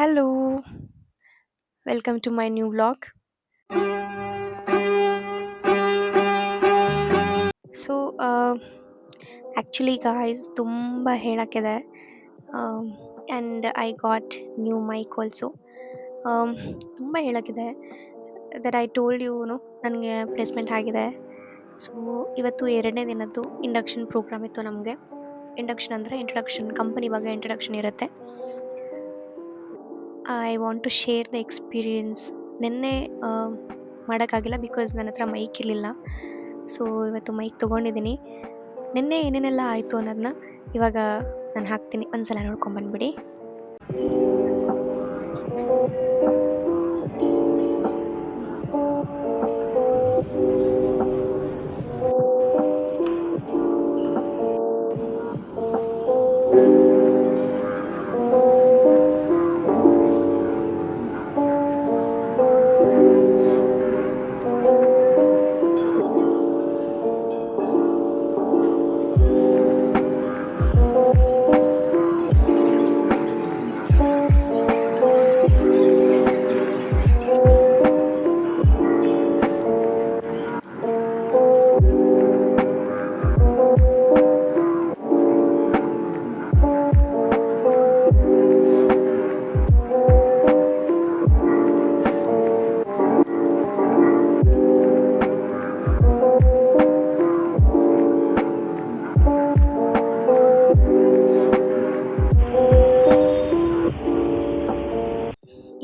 Hello, welcome to my new vlog. So actually guys ತುಂಬ ಹೇಳೋಕ್ಕಿದೆ and I got new mic also. ತುಂಬ ಹೇಳೋಕ್ಕಿದೆ that I told ಯುನು ನನಗೆ ಪ್ಲೇಸ್ಮೆಂಟ್ ಆಗಿದೆ. ಸೊ ಇವತ್ತು ಎರಡನೇ ದಿನದ್ದು ಇಂಡಕ್ಷನ್ ಪ್ರೋಗ್ರಾಮ್ ಇತ್ತು ನಮಗೆ. ಇಂಡಕ್ಷನ್ ಅಂದರೆ ಇಂಟ್ರಡಕ್ಷನ್, ಕಂಪನಿ ಬಗ್ಗೆ ಇಂಟ್ರಡಕ್ಷನ್ ಇರುತ್ತೆ. I want to share the experience. ನಿನ್ನೆ ಮಾಡೋಕ್ಕಾಗಿಲ್ಲ ಬಿಕಾಸ್ ನನ್ನ ಹತ್ರ ಮೈಕ್ ಇರಲಿಲ್ಲ. ಸೊ ಇವತ್ತು ಮೈಕ್ ತೊಗೊಂಡಿದ್ದೀನಿ. ನಿನ್ನೆ ಏನೇನೆಲ್ಲ ಆಯಿತು ಅನ್ನೋದನ್ನ ಇವಾಗ ನಾನು ಹಾಕ್ತೀನಿ, ಒಂದ್ಸಲ ನೋಡ್ಕೊಂಬಂದ್ಬಿಡಿ.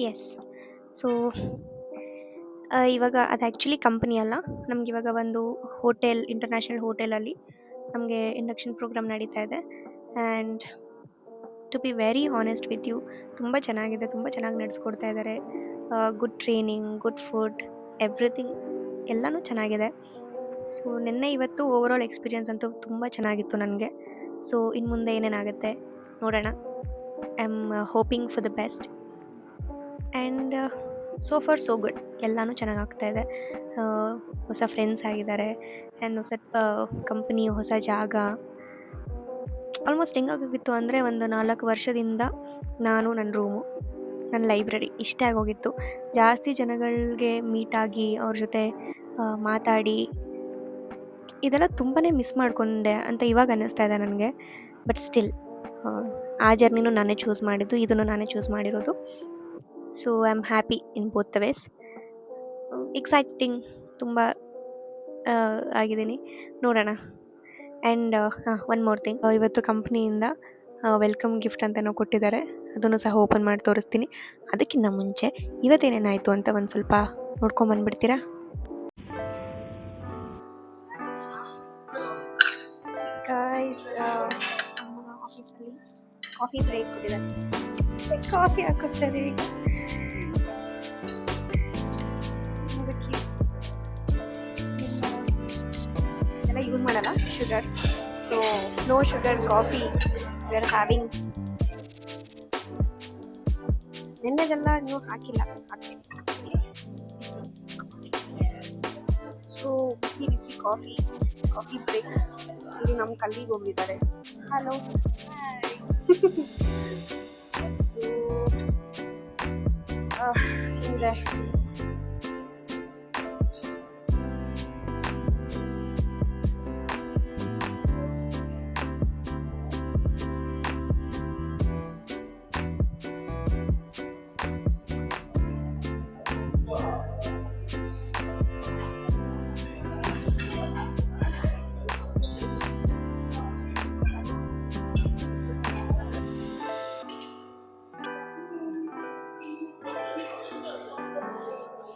ಎಸ್. ಸೊ ಇವಾಗ ಅದು ಆ್ಯಕ್ಚುಲಿ ಕಂಪನಿ ಅಲ್ಲ, ನಮ್ಗೆ ಇವಾಗ ಒಂದು ಹೋಟೆಲ್, ಇಂಟರ್ನ್ಯಾಷನಲ್ ಹೋಟೆಲಲ್ಲಿ ನಮಗೆ ಇಂಡಕ್ಷನ್ ಪ್ರೋಗ್ರಾಮ್ ನಡೀತಾ ಇದೆ. And to be very honest with you, ತುಂಬ ಚೆನ್ನಾಗಿದೆ, ತುಂಬ ಚೆನ್ನಾಗಿ ನಡೆಸ್ಕೊಡ್ತಾ ಇದ್ದಾರೆ. Good training, good food, everything ಎಲ್ಲನೂ ಚೆನ್ನಾಗಿದೆ. ಸೊ ನಿನ್ನೆ ಇವತ್ತು ಓವರ್ ಆಲ್ ಎಕ್ಸ್ಪೀರಿಯನ್ಸ್ ಅಂತೂ ತುಂಬ ಚೆನ್ನಾಗಿತ್ತು ನನಗೆ. ಸೊ ಇನ್ನು ಮುಂದೆ ಏನೇನಾಗುತ್ತೆ ನೋಡೋಣ. I am hoping for the best. And so for so good, ಎಲ್ಲನೂ ಚೆನ್ನಾಗಿ ಆಗ್ತಾಯಿದೆ. ಹೊಸ ಫ್ರೆಂಡ್ಸ್ ಆಗಿದ್ದಾರೆ ಆ್ಯಂಡ್ ಹೊಸ ಕಂಪನಿ, ಹೊಸ ಜಾಗ. ಆಲ್ಮೋಸ್ಟ್ ಹೆಂಗಾಗೋಗಿತ್ತು ಅಂದರೆ, ಒಂದು 4 ವರ್ಷದಿಂದ ನಾನು, ನನ್ನ ರೂಮು, ನನ್ನ ಲೈಬ್ರರಿ ಇಷ್ಟೇ ಆಗೋಗಿತ್ತು. ಜಾಸ್ತಿ ಜನಗಳಿಗೆ ಮೀಟಾಗಿ ಅವ್ರ ಜೊತೆ ಮಾತಾಡಿ ಇದೆಲ್ಲ ತುಂಬಾ ಮಿಸ್ ಮಾಡ್ಕೊಂಡೆ ಅಂತ ಇವಾಗ ಅನ್ನಿಸ್ತಾ ಇದೆ ನನಗೆ. ಬಟ್ ಸ್ಟಿಲ್ ಆ ಜರ್ನಿನೂ ನಾನೇ ಚೂಸ್ ಮಾಡಿದ್ದು, ಇದನ್ನು ನಾನೇ ಚೂಸ್ ಮಾಡಿರೋದು. So I am happy in both the ways. Exciting ತುಂಬ ಆಗಿದ್ದೀನಿ, ನೋಡೋಣ. ಆ್ಯಂಡ್ ಒನ್ ಮೋರ್ ಥಿಂಗ್, ಇವತ್ತು ಕಂಪ್ನಿಯಿಂದ ವೆಲ್ಕಮ್ ಗಿಫ್ಟ್ ಅಂತಲೂ ಕೊಟ್ಟಿದ್ದಾರೆ. ಅದನ್ನು ಸಹ ಓಪನ್ ಮಾಡಿ ತೋರಿಸ್ತೀನಿ. ಅದಕ್ಕಿಂತ ಮುಂಚೆ ಇವತ್ತೇನೇನಾಯಿತು ಅಂತ ಒಂದು ಸ್ವಲ್ಪ ನೋಡ್ಕೊಂಬಂದ್ಬಿಡ್ತೀರಾ? ಗಾಯ್ಸ್, ಆಫೀಸಲ್ಲಿ ಕಾಫಿ ಬ್ರೇಕ್ ಕೊಟ್ಟಿದ್ದಾರೆ. ಕಾಫಿ ಹಾಕೋತಾರೆ ಈಗ. ಎಲ್ಲ ಯೂಸ್ ಮಾಡಲ್ಲ sugar, so no sugar coffee we are having. ನೆನ್ನೆದೆಲ್ಲ ನೀವು ಹಾಕಿಲ್ಲ, ಹಾಕ್ತೀನಿ. ಸೊ ಬಿಸಿ ಬಿಸಿ ಕಾಫಿ ಬ್ರೇಕ್. ಇಲ್ಲಿ ನಮ್ಮ ಕಲ್ಲಿಗೆ ಹೋಗಿದ್ದಾರೆ. ಹಲೋ. ಸೊ ಹಿಂಗೆ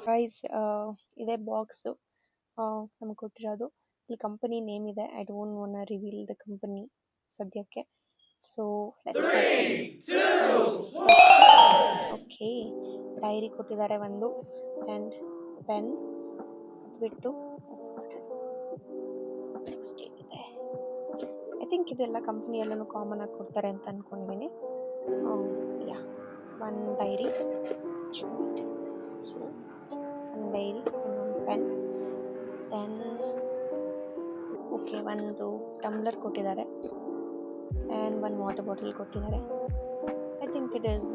ಗೈಸ್, ಇದೇ ಬಾಕ್ಸು ನಮಗೆ ಕೊಟ್ಟಿರೋದು. ಇಲ್ಲಿ ಕಂಪನಿ ನೇಮ್ ಇದೆ. I don't want reveal the company ಸದ್ಯಕ್ಕೆ. ಸೊ ಓಕೆ, ಡೈರಿ ಕೊಟ್ಟಿದ್ದಾರೆ ಒಂದು, ಆ್ಯಂಡ್ ಪೆನ್ ಬಿಟ್ಟು ನೆಕ್ಸ್ಟ್ ಏನಿದೆ. ಐ ಥಿಂಕ್ ಇದೆಲ್ಲ ಕಂಪ್ನಿಯಲ್ಲೂ ಕಾಮನ್ ಆಗಿ ಕೊಡ್ತಾರೆ ಅಂತ ಅಂದ್ಕೊಂಡಿದ್ದೀನಿ. ಯಾ, ಒನ್ ಡೈರಿ, ಸೊ ಒಂದು ಡೈರಿ, ಒಂದು ಪೆನ್, ದೆನ್ ಓಕೆ ಒಂದು ಟಮ್ಲರ್ ಕೊಟ್ಟಿದ್ದಾರೆ ಆ್ಯಂಡ್ ಒಂದು ವಾಟರ್ ಬಾಟಲ್ ಕೊಟ್ಟಿದ್ದಾರೆ. I think it is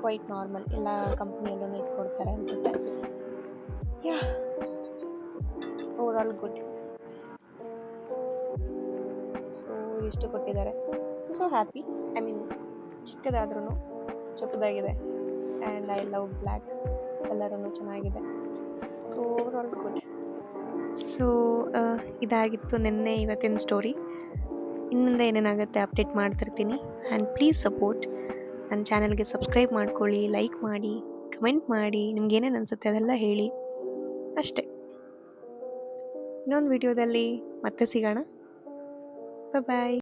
quite normal, ಎಲ್ಲ ಕಂಪ್ನಿಯಲ್ಲೂ ಇದು ಕೊಡ್ತಾರೆ ಅನ್ಸುತ್ತೆ. Yeah, over all good. So ಇಷ್ಟು ಕೊಟ್ಟಿದ್ದಾರೆ. So happy. ಐ ಮೀನ್ ಚಿಕ್ಕದಾದ್ರೂ ಚೊಕ್ಕದಾಗಿದೆ. ಆ್ಯಂಡ್ ಐ ಲವ್ ಬ್ಲ್ಯಾಕ್ ಕಲರೂ ಚೆನ್ನಾಗಿದೆ. So over all good. So ಇದಾಗಿತ್ತು ನಿನ್ನೆ ಇವತ್ತಿನ ಸ್ಟೋರಿ. ಇನ್ನು ಮುಂದೆ ಏನೇನಾಗುತ್ತೆ ಅಪ್ಡೇಟ್ ಮಾಡ್ತಿರ್ತೀನಿ. And please support. ನನ್ನ ಚಾನಲ್ಗೆ ಸಬ್ಸ್ಕ್ರೈಬ್ ಮಾಡ್ಕೊಳ್ಳಿ, ಲೈಕ್ ಮಾಡಿ, ಕಮೆಂಟ್ ಮಾಡಿ, ನಿಮ್ಗೆ ಏನೇನು ಅನಿಸುತ್ತೆ ಅದೆಲ್ಲ ಹೇಳಿ. ಅಷ್ಟೇ. ಇನ್ನೊಂದು ವಿಡಿಯೋದಲ್ಲಿ ಮತ್ತೆ ಸಿಗೋಣ. ಬಾಯ್.